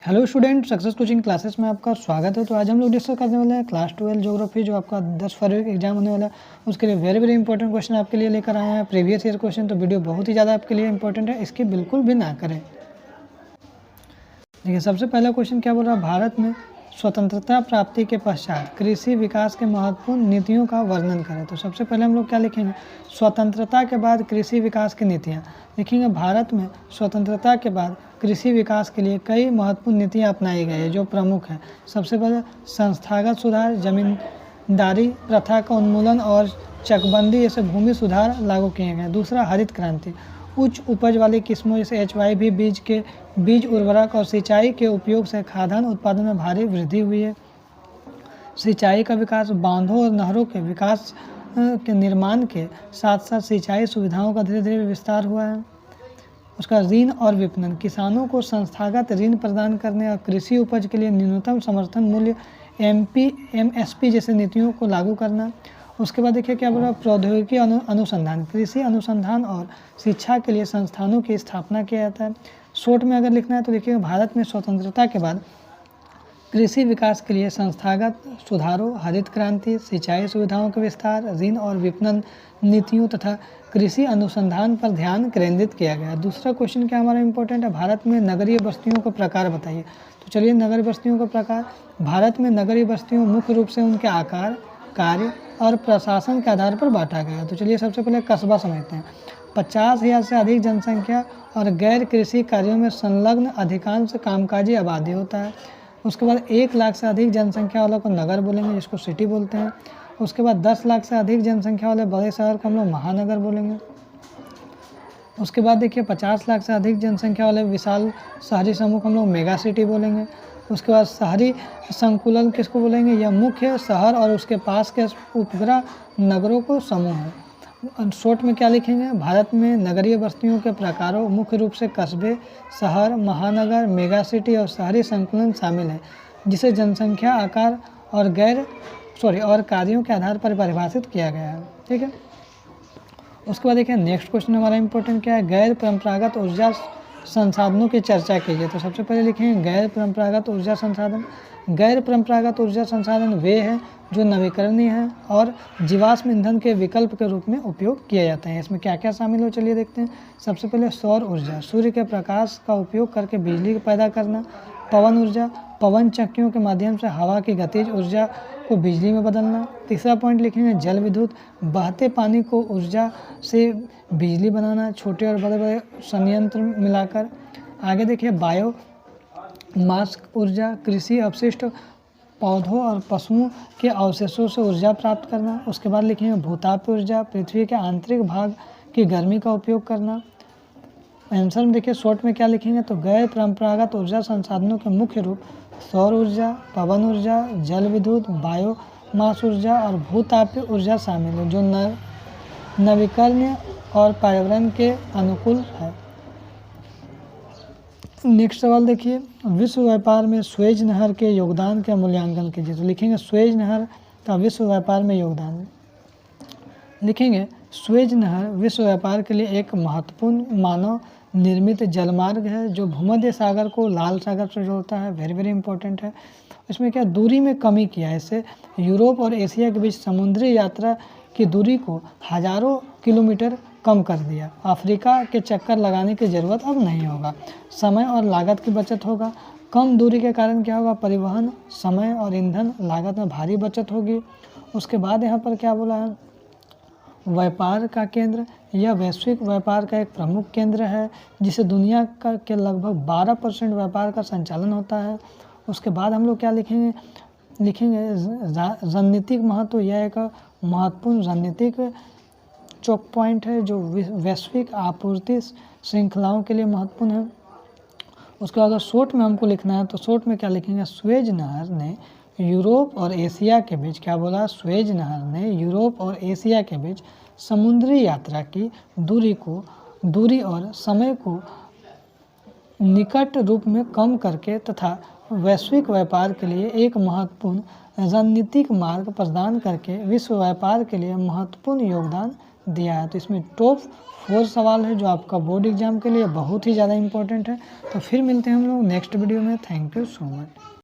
Hello student, success coaching classes में आपका स्वागत है। तो आज हम लोग डिस्कस करने वाले हैं क्लास 12 ज्योग्राफी जो आपका 10 फरवरी का एग्जाम होने वाला है। उसके लिए वेरी वेरी इंपॉर्टेंट क्वेश्चन आपके लिए लेकर आए हैं, प्रीवियस ईयर क्वेश्चन। तो वीडियो बहुत ही ज़्यादा आपके लिए इंपॉर्टेंट है, इसकी बिल्कुल भी ना करें। देखिए, सबसे पहला क्वेश्चन क्या बोल रहा है, भारत में स्वतंत्रता प्राप्ति के पश्चात कृषि विकास के महत्वपूर्ण नीतियों का वर्णन करें। तो सबसे पहले हम लोग क्या लिखेंगे, स्वतंत्रता के बाद कृषि विकास की नीतियाँ लिखेंगे। भारत में स्वतंत्रता के बाद कृषि विकास के लिए कई महत्वपूर्ण नीतियाँ अपनाई गई है जो प्रमुख हैं। सबसे पहले संस्थागत सुधार, जमींदारी प्रथा का उन्मूलन और चकबंदी जैसे भूमि सुधार लागू किए गए। दूसरा, हरित क्रांति, उच्च उपज वाली किस्मों जैसे HYV बीज उर्वरक और सिंचाई के उपयोग से खाद्यान्न उत्पादन में भारी वृद्धि हुई है। सिंचाई का विकास, बांधों और नहरों के विकास के निर्माण के साथ साथ सिंचाई सुविधाओं का धीरे धीरे विस्तार हुआ है। उसका ऋण और विपणन, किसानों को संस्थागत ऋण प्रदान करने और कृषि उपज के लिए न्यूनतम समर्थन मूल्य MSP जैसे नीतियों को लागू करना। उसके बाद देखिए क्या बोला, प्रौद्योगिकी अनुसंधान, कृषि अनुसंधान और शिक्षा के लिए संस्थानों की स्थापना किया जाता है। शॉर्ट में अगर लिखना है तो देखिए, भारत में स्वतंत्रता के बाद कृषि विकास के लिए संस्थागत सुधारों, हरित क्रांति, सिंचाई सुविधाओं के विस्तार, ऋण और विपणन नीतियों तथा कृषि अनुसंधान पर ध्यान केंद्रित किया गया। दूसरा क्वेश्चन क्या हमारा इंपॉर्टेंट है, भारत में नगरीय बस्तियों का प्रकार बताइए। तो चलिए, नगरीय बस्तियों का प्रकार, भारत में नगरीय बस्तियों मुख्य रूप से उनके आकार, कार्य और प्रशासन के आधार पर बांटा गया। तो चलिए सबसे पहले कस्बा समझते हैं। 50,000 से अधिक जनसंख्या और गैर कृषि कार्यों में संलग्न अधिकांश कामकाजी आबादी होता है। उसके बाद 1 लाख से अधिक जनसंख्या वालों को नगर बोलेंगे, जिसको सिटी बोलते हैं। उसके बाद 10 लाख से अधिक जनसंख्या वाले बड़े शहर को हम लोग महानगर बोलेंगे। उसके बाद देखिए, 50 लाख से अधिक जनसंख्या वाले विशाल शहरी समूह को हम लोग मेगा सिटी बोलेंगे। उसके बाद शहरी संकुलन किसको बोलेंगे, यह मुख्य शहर और उसके पास के उपग्रह नगरों को समूह है। शॉर्ट में क्या लिखेंगे, भारत में नगरीय बस्तियों के प्रकारों मुख्य रूप से कस्बे, शहर, महानगर, मेगा सिटी और शहरी संकुलन शामिल है, जिसे जनसंख्या, आकार और कार्यों के आधार पर परिभाषित किया गया है। ठीक है। उसके बाद देखिए, नेक्स्ट क्वेश्चन हमारा इंपॉर्टेंट क्या है, गैर परंपरागत ऊर्जा संसाधनों की चर्चा कीजिए। तो सबसे पहले लिखेंगे गैर परंपरागत ऊर्जा संसाधन। गैर परंपरागत ऊर्जा संसाधन वे हैं जो नवीकरणीय हैं और जीवाश्म ईंधन के विकल्प के रूप में उपयोग किए जाते हैं। इसमें क्या क्या शामिल हो, चलिए देखते हैं। सबसे पहले सौर ऊर्जा, सूर्य के प्रकाश का उपयोग करके बिजली पैदा करना। पवन ऊर्जा, पवन चक्कियों के माध्यम से हवा की गतिज ऊर्जा को बिजली में बदलना। तीसरा पॉइंट लिखेंगे जल विद्युत, बहते पानी को ऊर्जा से बिजली बनाना, छोटे और बड़े बड़े संयंत्र मिलाकर। आगे देखिए, बायो मास ऊर्जा, कृषि अपशिष्ट, पौधों और पशुओं के अवशेषों से ऊर्जा प्राप्त करना। उसके बाद लिखेंगे भूताप ऊर्जा, पृथ्वी के आंतरिक भाग की गर्मी का उपयोग करना। आंसर में देखिए शॉर्ट में क्या लिखेंगे, तो गैर परंपरागत ऊर्जा संसाधनों के मुख्य रूप सौर ऊर्जा, पवन ऊर्जा, जल विद्युत, बायो मास ऊर्जा और भूतापीय ऊर्जा शामिल है, जो नवीकरणीय और पर्यावरण के अनुकूल है। नेक्स्ट सवाल देखिए, विश्व व्यापार में स्वेज नहर के योगदान का मूल्यांकन कीजिए। तो लिखेंगे स्वेज नहर का विश्व व्यापार में योगदान। लिखेंगे स्वेज नहर विश्व व्यापार के लिए एक महत्वपूर्ण मानव निर्मित जलमार्ग है जो भूमध्य सागर को लाल सागर से जोड़ता है। वेरी वेरी इंपॉर्टेंट है। इसमें क्या दूरी में कमी किया है, इससे यूरोप और एशिया के बीच समुद्री यात्रा की दूरी को हजारों किलोमीटर कम कर दिया। अफ्रीका के चक्कर लगाने की ज़रूरत अब नहीं होगा। समय और लागत की बचत होगा। कम दूरी के कारण क्या होगा, परिवहन, समय और ईंधन लागत में भारी बचत होगी। उसके बाद यहाँ पर क्या बोला है, व्यापार का केंद्र, यह वैश्विक व्यापार का एक प्रमुख केंद्र है जिसे दुनिया का के लगभग 12% व्यापार का संचालन होता है। उसके बाद हम लोग क्या लिखेंगे रणनीतिक महत्व, यह एक महत्वपूर्ण रणनीतिक चौक पॉइंट है जो वैश्विक आपूर्ति श्रृंखलाओं के लिए महत्वपूर्ण है। उसके बाद शॉर्ट में हमको लिखना है, तो शॉर्ट में क्या लिखेंगे, स्वेज नहर ने यूरोप और एशिया के बीच, क्या बोला, स्वेज नहर ने यूरोप और एशिया के बीच समुद्री यात्रा की दूरी और समय को निकट रूप में कम करके तथा वैश्विक व्यापार के लिए एक महत्वपूर्ण रणनीतिक मार्ग प्रदान करके विश्व व्यापार के लिए महत्वपूर्ण योगदान दिया है। तो इसमें टॉप 4 सवाल है जो आपका बोर्ड एग्जाम के लिए बहुत ही ज़्यादा इंपॉर्टेंट है। तो फिर मिलते हैं हम लोग नेक्स्ट वीडियो में। Thank you so much.